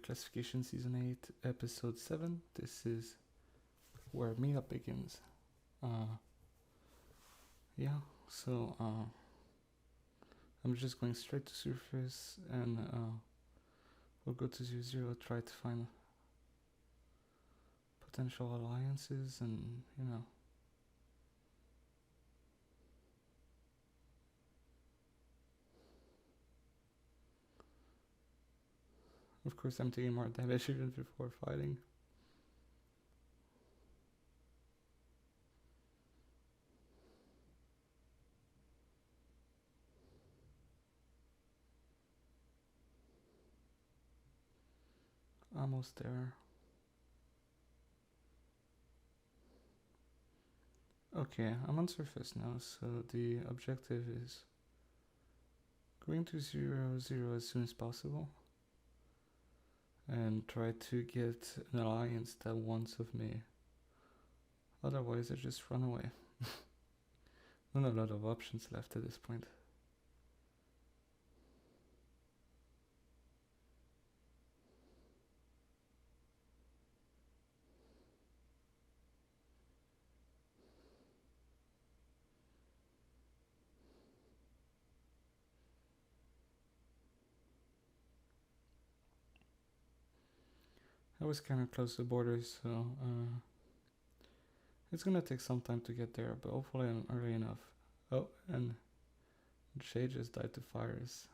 Classification Season 8, Episode 7. This is where meetup begins. I'm just going straight to surface and we'll go to 0-0, try to find potential alliances and, Of course, I'm taking more damage even before fighting. Almost there. Okay, I'm on surface now, so the objective is going to 0-0 as soon as possible and try to get an alliance that wants of me. Otherwise, I just run away. Not a lot of options left at this point. I was kind of close to the border, so it's gonna take some time to get there, but hopefully I'm early enough. Oh, and Shay just died to fires.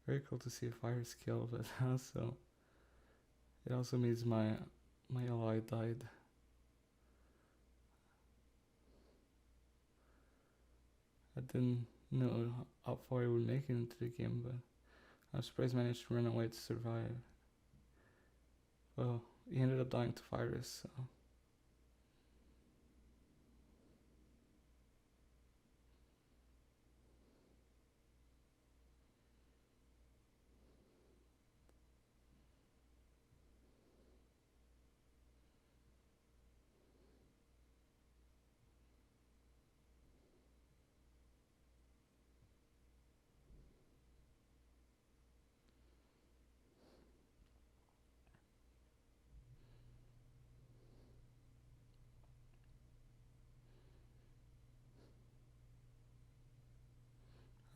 Very cool to see a fires kill, but also it also means my ally died. I didn't know how far he would make it into the game, but I'm surprised he managed to run away to survive. Well, he ended up dying to virus, so.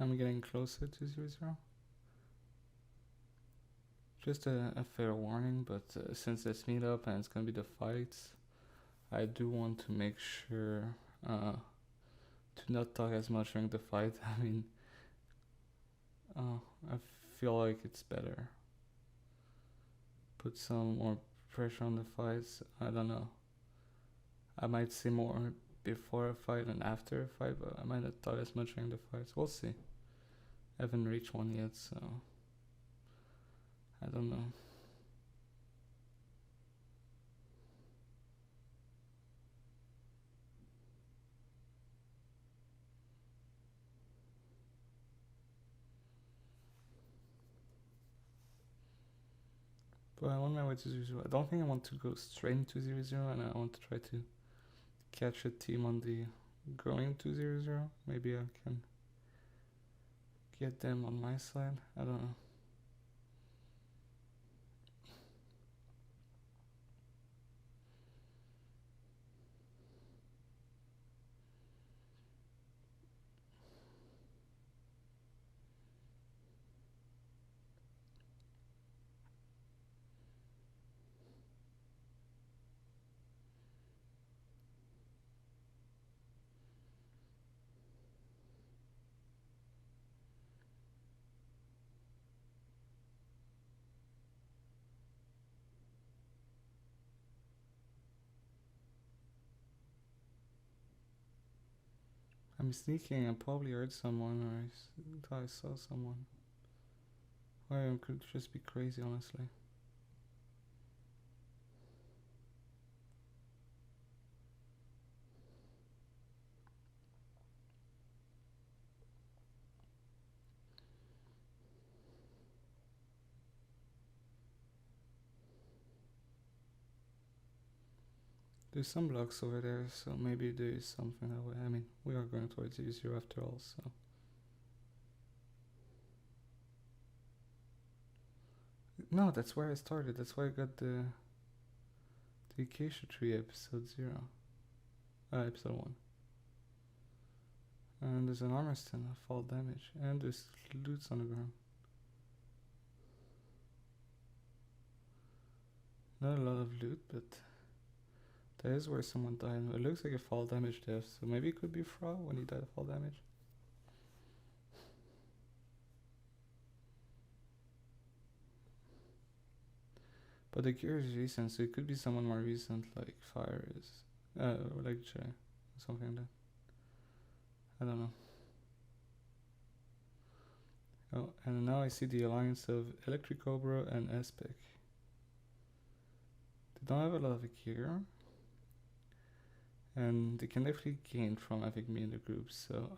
I'm getting closer to 0-0. Just a fair warning, but since it's meetup and it's gonna be the fights, I do want to make sure to not talk as much during the fight. I mean, I feel like it's better. Put some more pressure on the fights. I don't know. I might say more before a fight and after a fight, but I might not talk as much during the fights. We'll see. I haven't reached one yet, so I don't know. But I'm on my way to 0-0. I don't think I want to go straight into 0-0, and I want to try to catch a team on the going to 0-0. Maybe I can get them on my side. I don't know. I'm sneaking. I probably heard someone, or I thought I saw someone. Or I could just be crazy, honestly. There's some blocks over there, so maybe there is something that way. I mean, we are going towards 0-0 after all, so. No, that's where I started. That's why I got the Acacia Tree episode 0. Episode 1. And there's an armor stand of fall damage. And there's loots on the ground. Not a lot of loot, but that is where someone died. It looks like a fall damage death, so maybe it could be Fra when he died of fall damage. But the gear is recent, so it could be someone more recent, like Fire is, or like Jay, or something like that. I don't know. Oh, and now I see the alliance of Electric Cobra and Aspec. They don't have a lot of gear, and they can definitely gain from having me in the group, so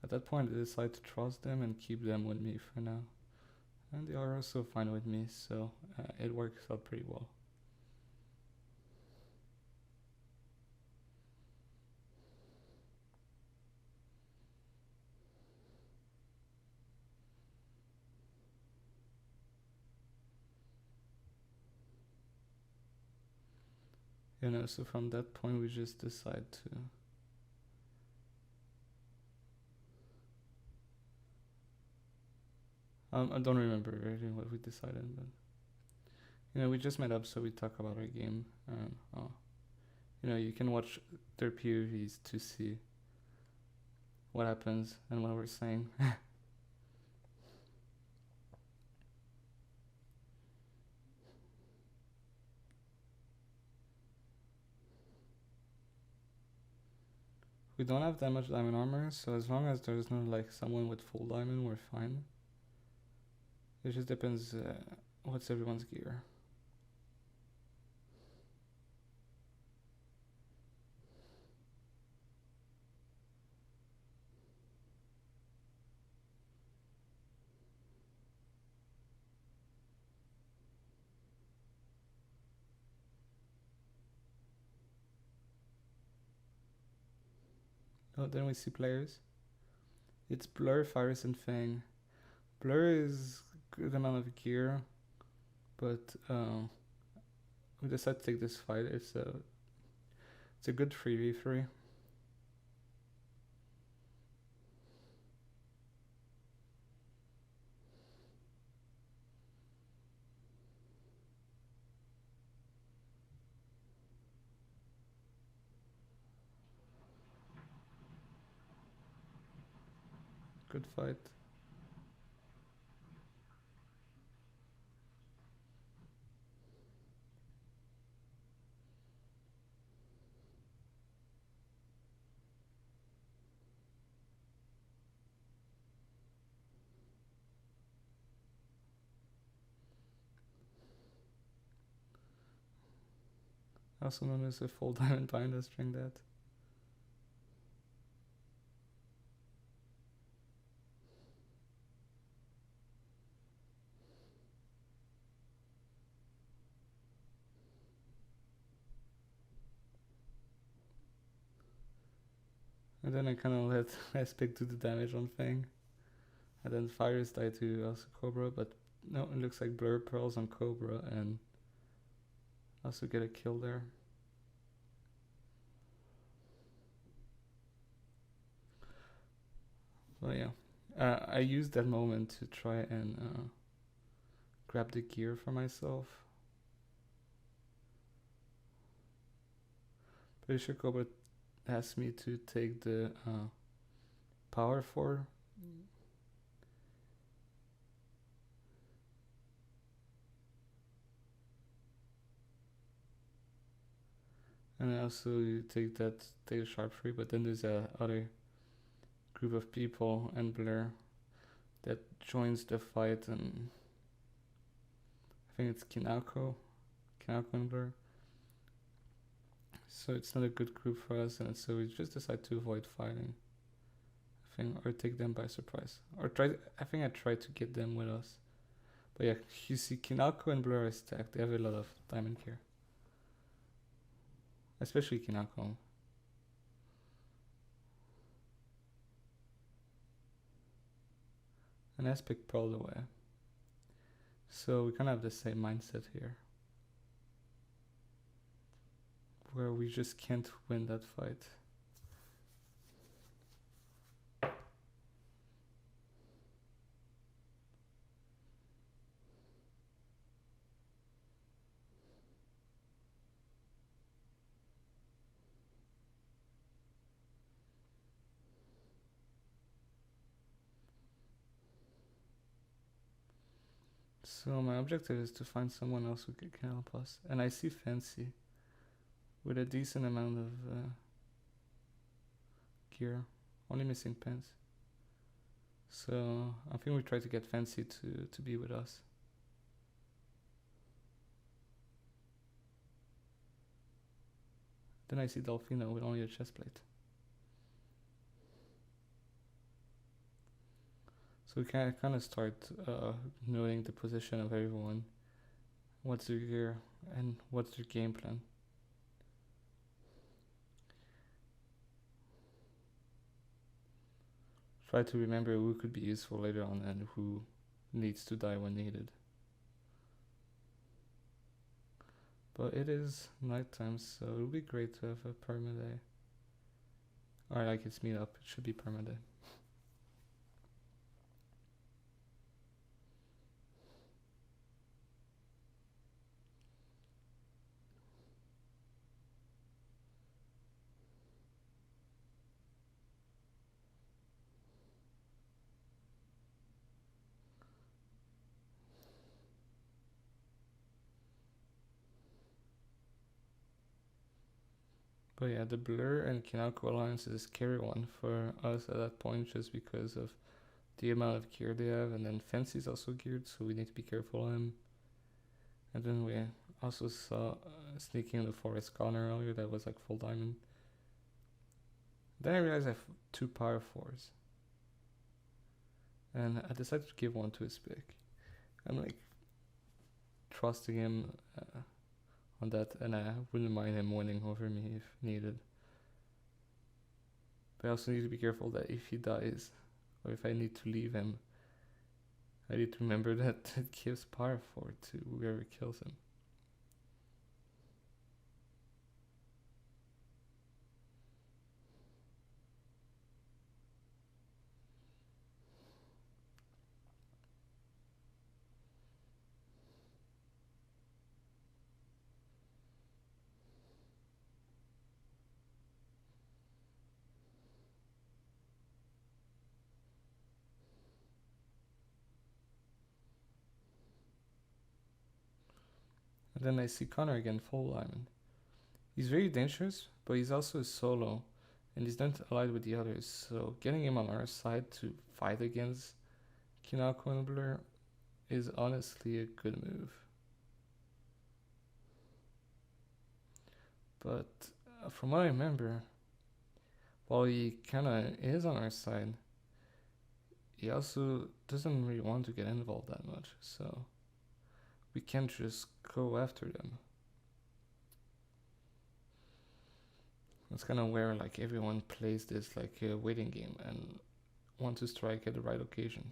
at that point I decide to trust them and keep them with me for now. And they are also fine with me, so it works out pretty well. You know, so from that point we just decide to I don't remember really what we decided, but you know, we just met up so we talk about our game, and you know, you can watch their POVs to see what happens and what we're saying. We don't have that much diamond armor, so as long as there's no like someone with full diamond, we're fine. It just depends what's everyone's gear. Oh, then we see players. It's Blur, Fires, and Fang. Blur is good amount of gear, but we decided to take this fight. It's a good 3v3. Good fight. Also known as a full diamond bind us during that. And then I kind of let Aspect do the damage on Fang. And then Fires die to also Cobra, but no, it looks like Blur Pearls on Cobra and also get a kill there. But yeah, I used that moment to try and grab the gear for myself. Pretty sure Cobra asked me to take the power 4. And I also take the sharp 3, but then there's a other group of people and Blur that joins the fight, and I think it's Kinako and Blur. So it's not a good group for us, and so we just decide to avoid fighting. I think, or take them by surprise, or I think I tried to get them with us. But yeah, you see Kinako and Blur are stacked. They have a lot of diamond gear, especially Kinako. An Aspect pearled away. So we kind of have the same mindset here, where we just can't win that fight. So my objective is to find someone else who can help us. And I see Fancy with a decent amount of gear, only missing pens. So I think we try to get Fancy to be with us. Then I see Delfino with only a chest plate. So we can kind of start knowing the position of everyone, what's their gear, and what's their game plan. Try to remember who could be useful later on and who needs to die when needed. But it is nighttime, so it would be great to have a permaday. Or like it's meet up, it should be permaday. But yeah, the Blur and Kinako alliance is a scary one for us at that point, just because of the amount of gear they have, and then Fancy's also geared, so we need to be careful of him. And then we also saw sneaking in the forest corner earlier that was like full diamond. Then I realized I have 2 power 4s, and I decided to give one to his pick. I'm like trusting him on that, and I wouldn't mind him winning over me if needed. But I also need to be careful that if he dies, or if I need to leave him, I need to remember that it gives power 4 to whoever kills him. And then I see Connor again, full diamond. He's very dangerous, but he's also a solo, and he's not allied with the others, so getting him on our side to fight against Kinako and Blur is honestly a good move. But from what I remember, while he kinda is on our side, he also doesn't really want to get involved that much, so we can't just go after them. That's kind of where like everyone plays this like a waiting game and want to strike at the right occasion.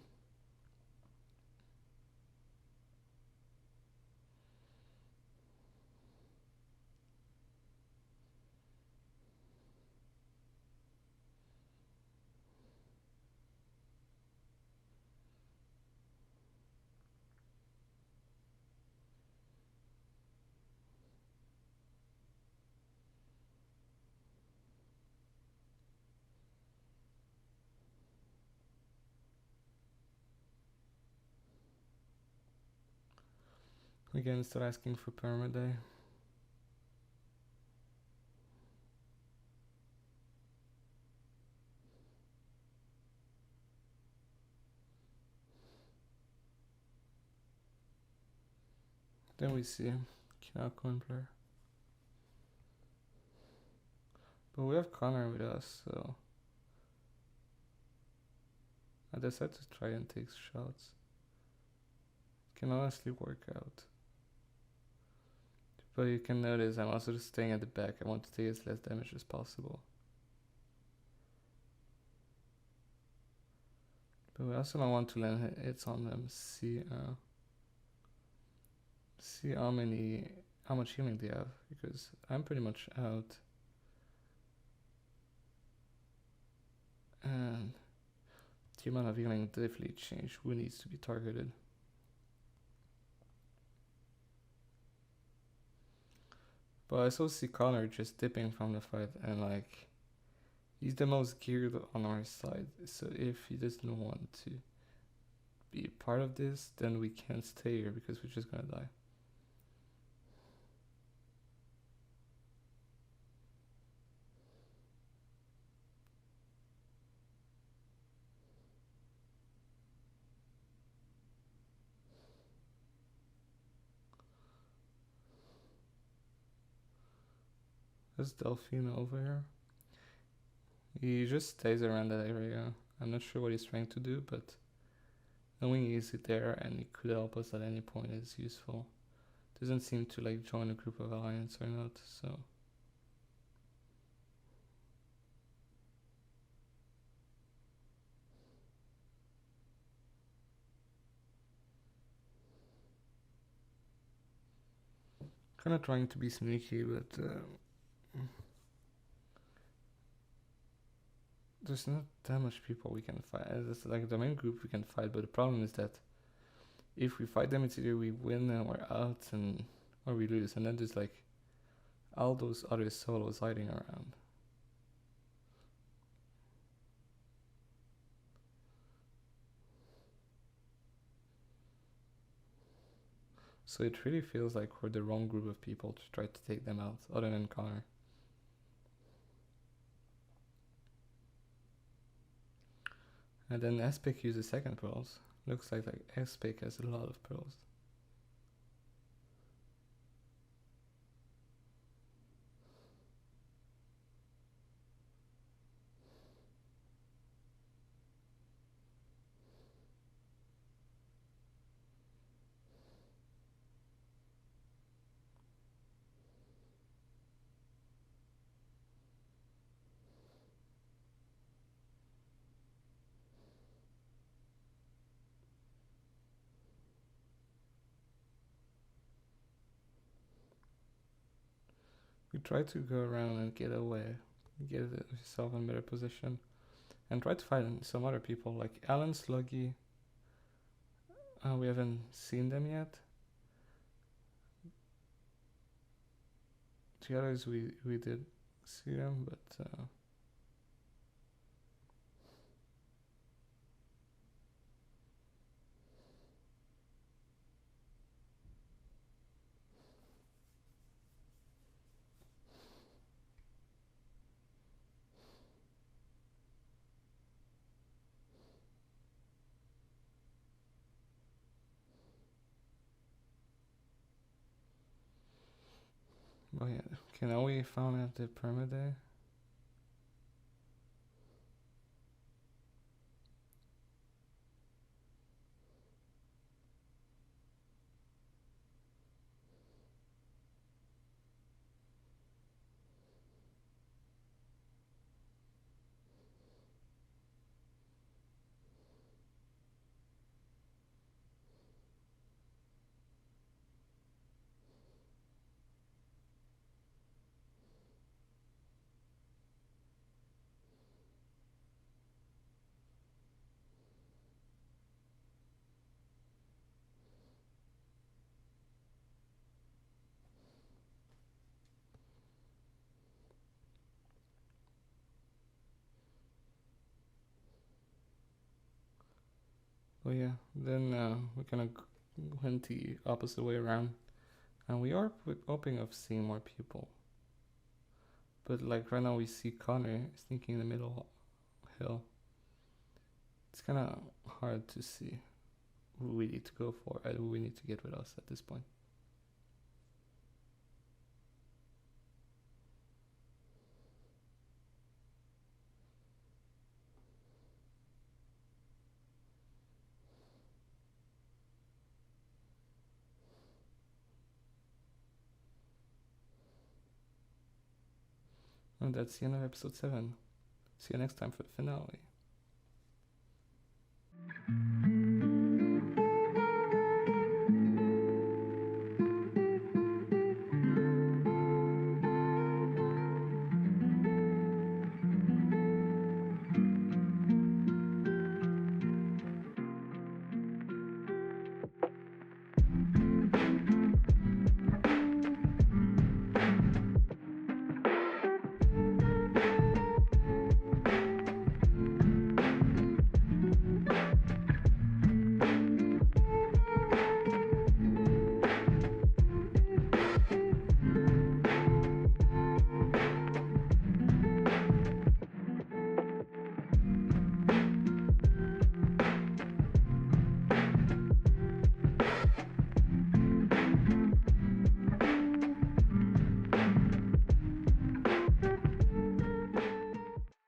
Again, start asking for permaday. Then we see Kinako and Blur. But we have Connor with us, so I decided to try and take shots. It can honestly work out. But you can notice I'm also just staying at the back. I want to take as less damage as possible. But we also don't want to land hits on them. See, see how much healing they have, because I'm pretty much out. And the amount of healing definitely changed who needs to be targeted. But I also see Connor just dipping from the fight, and like, he's the most geared on our side. So if he doesn't want to be part of this, then we can't stay here because we're just gonna die. There's Delphine over here. He just stays around that area. I'm not sure what he's trying to do, but knowing he's there and he could help us at any point is useful. Doesn't seem to like join a group of alliance or not, so. Kind of trying to be sneaky, but there's not that much people we can fight. It's like the main group we can fight, but the problem is that if we fight them, it's either we win and we're out, or we lose, and then there's like all those other solos hiding around. So it really feels like we're the wrong group of people to try to take them out, other than Connor. And then Espic uses second pearls. Looks like Espic has a lot of pearls. We try to go around and get away, get yourself in a better position, and try to find some other people like Alan Sluggy. We haven't seen them yet. The others we did see them, but oh yeah. Okay, now we found out the permaday. Oh yeah, then we kind of went the opposite way around, and we are hoping of seeing more people. But like right now we see Connor sneaking in the middle hill. It's kind of hard to see who we need to go for and who we need to get with us at this point. And that's the end of episode 7. See you next time for the finale.